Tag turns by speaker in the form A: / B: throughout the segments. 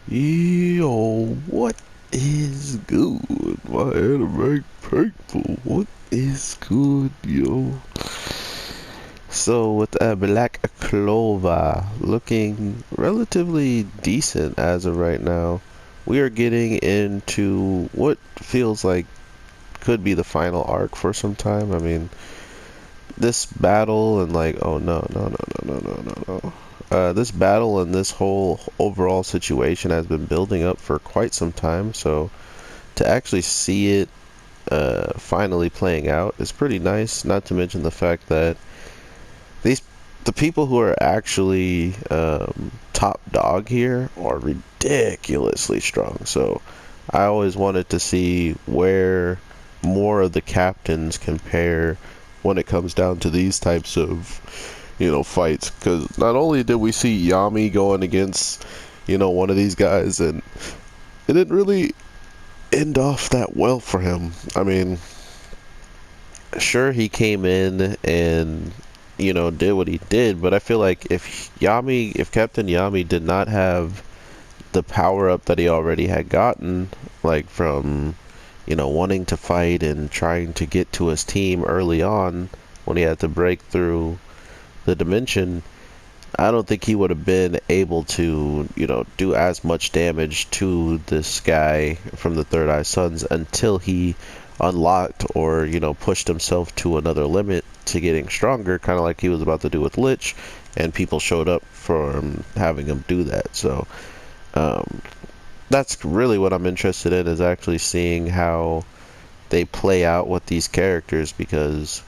A: Yo, what is good? My anime people, what is good, yo? So with a Black Clover looking relatively decent as of right now, we are getting into what feels like could be the final arc for some time. I mean, this battle and like, oh no. This battle and this whole overall situation has been building up for quite some time, so to actually see it finally playing out is pretty nice. Not to mention the fact that these the people who are actually top dog here are ridiculously strong. So I always wanted to see where more of the captains compare when it comes down to these types of fights, because not only did we see Yami going against one of these guys, and it didn't really end off that well for him. I mean, sure, he came in and did what he did, but I feel like if Captain Yami did not have the power up that he already had gotten, like from wanting to fight and trying to get to his team early on when he had to break through the dimension, I don't think he would have been able to, do as much damage to this guy from the Third Eye Sons until he unlocked or, pushed himself to another limit to getting stronger, kind of like he was about to do with Lich, and people showed up for having him do that. So, um, that's really what I'm interested in, is actually seeing how they play out with these characters, because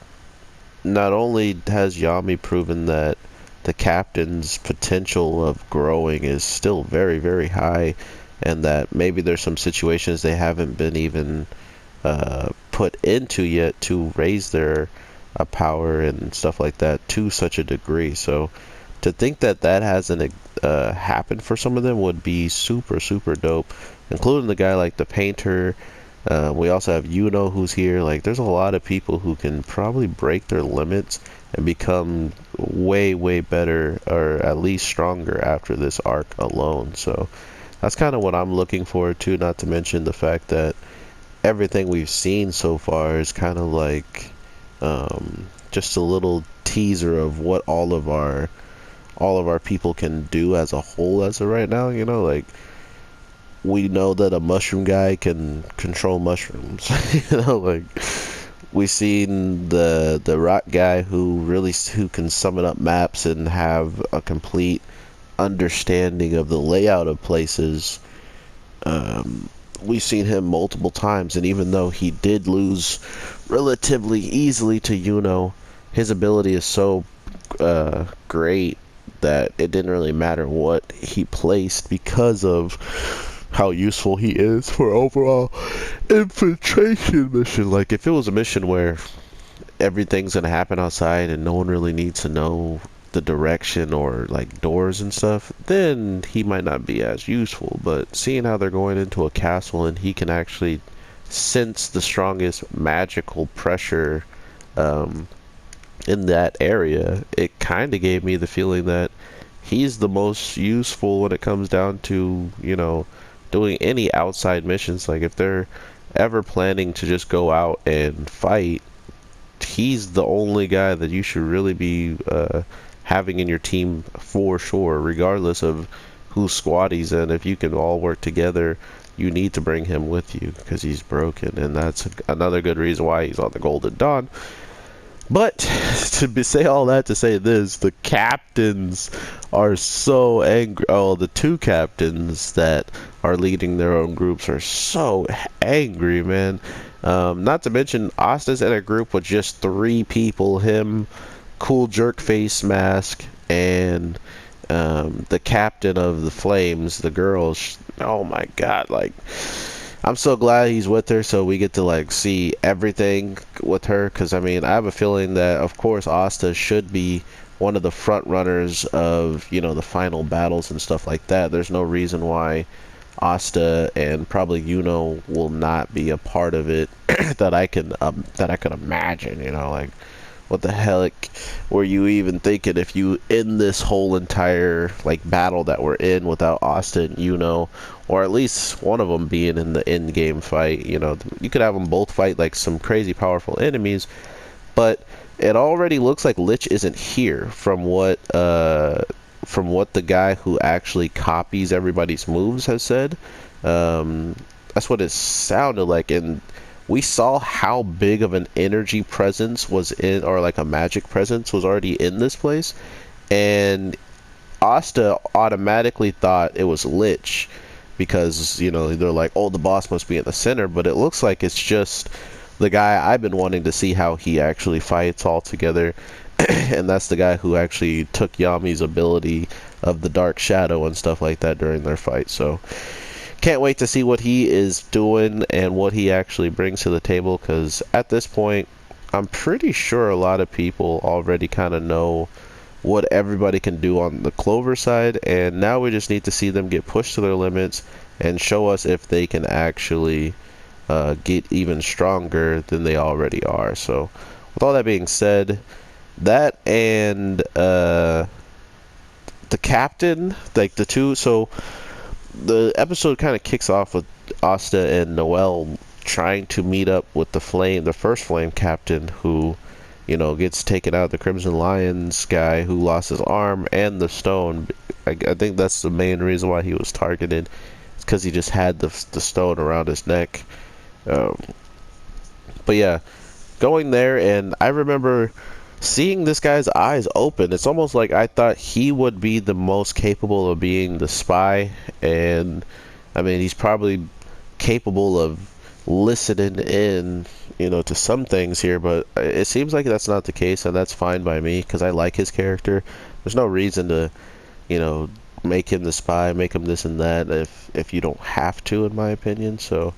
A: not only has Yami proven that the captain's potential of growing is still very, very high, and that maybe there's some situations they haven't been even put into yet to raise their power and stuff like that to such a degree. So to think that that hasn't happened for some of them would be super, super dope, including the guy like the painter. We also have Yuno who's here. Like, there's a lot of people who can probably break their limits and become way, way better, or at least stronger after this arc alone. So that's kind of what I'm looking forward to, not to mention the fact that everything we've seen so far is kind of like just a little teaser of what all of our people can do as a whole as of right now. Like, we know that a mushroom guy can control mushrooms. Like, we seen the rock guy who can summon up maps and have a complete understanding of the layout of places. We've seen him multiple times, and even though he did lose relatively easily to Yuno, his ability is so great that it didn't really matter what he placed, because of how useful he is for overall infiltration mission. Like, if it was a mission where everything's gonna happen outside and no one really needs to know the direction or like doors and stuff, then he might not be as useful. But seeing how they're going into a castle and he can actually sense the strongest magical pressure um, in that area, it kind of gave me the feeling that he's the most useful when it comes down to, doing any outside missions. Like, if they're ever planning to just go out and fight, he's the only guy that you should really be having in your team for sure, regardless of whose squad he's in. If you can all work together, you need to bring him with you, because he's broken, and that's another good reason why he's on the Golden Dawn. But say all that to say this, the captains are so angry. Oh, the two captains that are leading their own groups are so angry, man. Not to mention, Asta's in a group with just three people: him, Cool Jerk Face Mask, and the captain of the Flames, the girl. Oh my god, like, I'm so glad he's with her, so we get to like see everything with her. Because I mean, I have a feeling that of course Asta should be one of the front runners of the final battles and stuff like that. There's no reason why Asta and probably will not be a part of it that I can imagine. Like, what the heck were you even thinking if you end this whole entire like battle that we're in without Austin, or at least one of them being in the end game fight? You could have them both fight like some crazy powerful enemies, but it already looks like Lich isn't here from what the guy who actually copies everybody's moves has said. That's what it sounded like, and we saw how big of an energy presence was in, or like a magic presence was already in this place, and Asta automatically thought it was Lich because, they're like, oh, the boss must be in the center, but it looks like it's just the guy I've been wanting to see how he actually fights all together. And that's the guy who actually took Yami's ability of the Dark Shadow and stuff like that during their fight. So can't wait to see what he is doing and what he actually brings to the table, because at this point I'm pretty sure a lot of people already kind of know what everybody can do on the Clover side, and now we just need to see them get pushed to their limits and show us if they can actually get even stronger than they already are. So with all that being said, that and the captain, like the two, so the episode kind of kicks off with Asta and Noelle trying to meet up with the first flame captain, who gets taken out, the Crimson Lions guy who lost his arm and the stone. I think that's the main reason why he was targeted. It's because he just had the stone around his neck. But yeah, going there, and I remember seeing this guy's eyes open. It's almost like I thought he would be the most capable of being the spy, and I mean, he's probably capable of listening in, to some things here, but it seems like that's not the case, and that's fine by me because I like his character. There's no reason to, make him the spy, make him this and that if you don't have to, in my opinion. So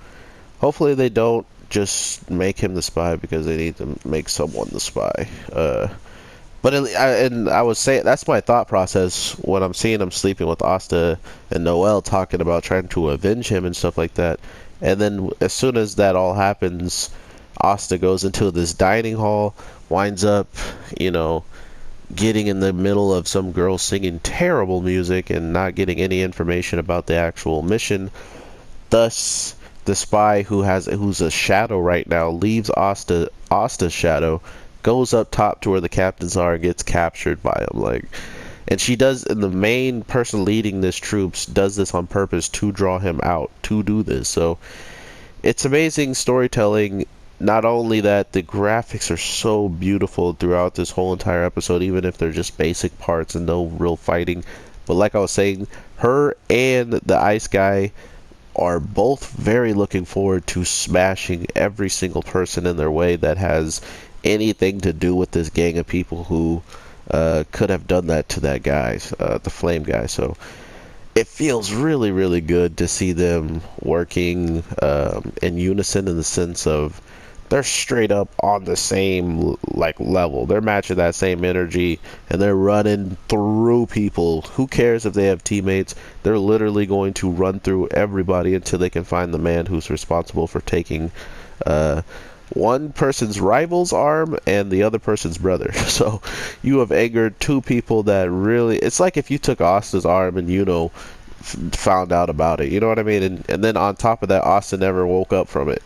A: hopefully they don't just make him the spy because they need to make someone the spy. But I would say that's my thought process when I'm seeing him sleeping with Asta and Noelle, talking about trying to avenge him and stuff like that. And then as soon as that all happens, Asta goes into this dining hall, winds up, getting in the middle of some girl singing terrible music and not getting any information about the actual mission. Thus, the spy who's a shadow right now leaves Asta's shadow, goes up top to where the captains are, and gets captured by him. And she does, and the main person leading this troops does this on purpose to draw him out to do this. So it's amazing storytelling. Not only that, the graphics are so beautiful throughout this whole entire episode, even if they're just basic parts and no real fighting. But like I was saying, her and the ice guy are both very looking forward to smashing every single person in their way that has anything to do with this gang of people who could have done that to that guy, the flame guy. So it feels really, really good to see them working in unison, in the sense of they're straight up on the same level. They're matching that same energy, and they're running through people. Who cares if they have teammates? They're literally going to run through everybody until they can find the man who's responsible for taking one person's rival's arm and the other person's brother. So you have angered two people that really, it's like if you took Asta's arm and found out about it, you know what I mean? And then on top of that, Asta never woke up from it.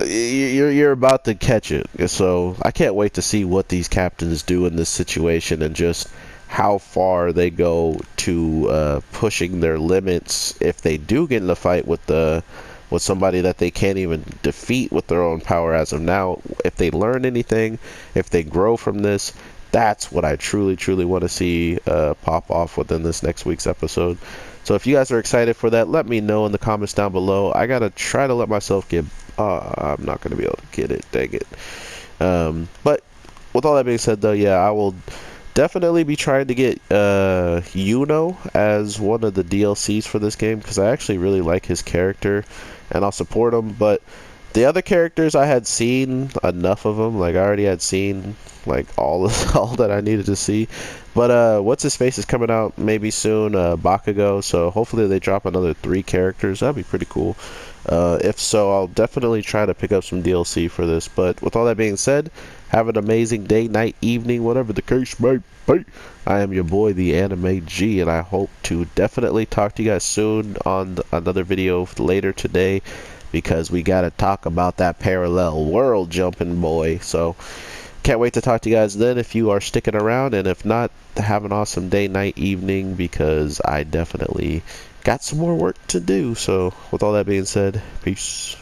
A: You're about to catch it. So I can't wait to see what these captains do in this situation, and just how far they go to pushing their limits if they do get in a fight with somebody that they can't even defeat with their own power as of now. If they learn anything, if they grow from this, that's what I truly, truly want to see pop off within this next week's episode. So if you guys are excited for that, let me know in the comments down below. I gotta try to let myself get... I'm not gonna be able to get it, dang it. But with all that being said, though, yeah, I will definitely be trying to get as one of the DLCs for this game, because I actually really like his character, and I'll support him. But The other characters I had seen enough of them. Like I already had seen like all that I needed to see. But what's his face is coming out maybe soon, Bakugo. So hopefully they drop another 3 characters. That'd be pretty cool. If so, I'll definitely try to pick up some DLC for this. But with all that being said, have an amazing day, night, evening, whatever the case may be. I am your boy, the Anime G, and I hope to definitely talk to you guys soon on another video later today, because we gotta talk about that parallel world jumping, boy. So can't wait to talk to you guys then if you are sticking around, and if not, have an awesome day, night, evening, because I definitely got some more work to do. So with all that being said, peace.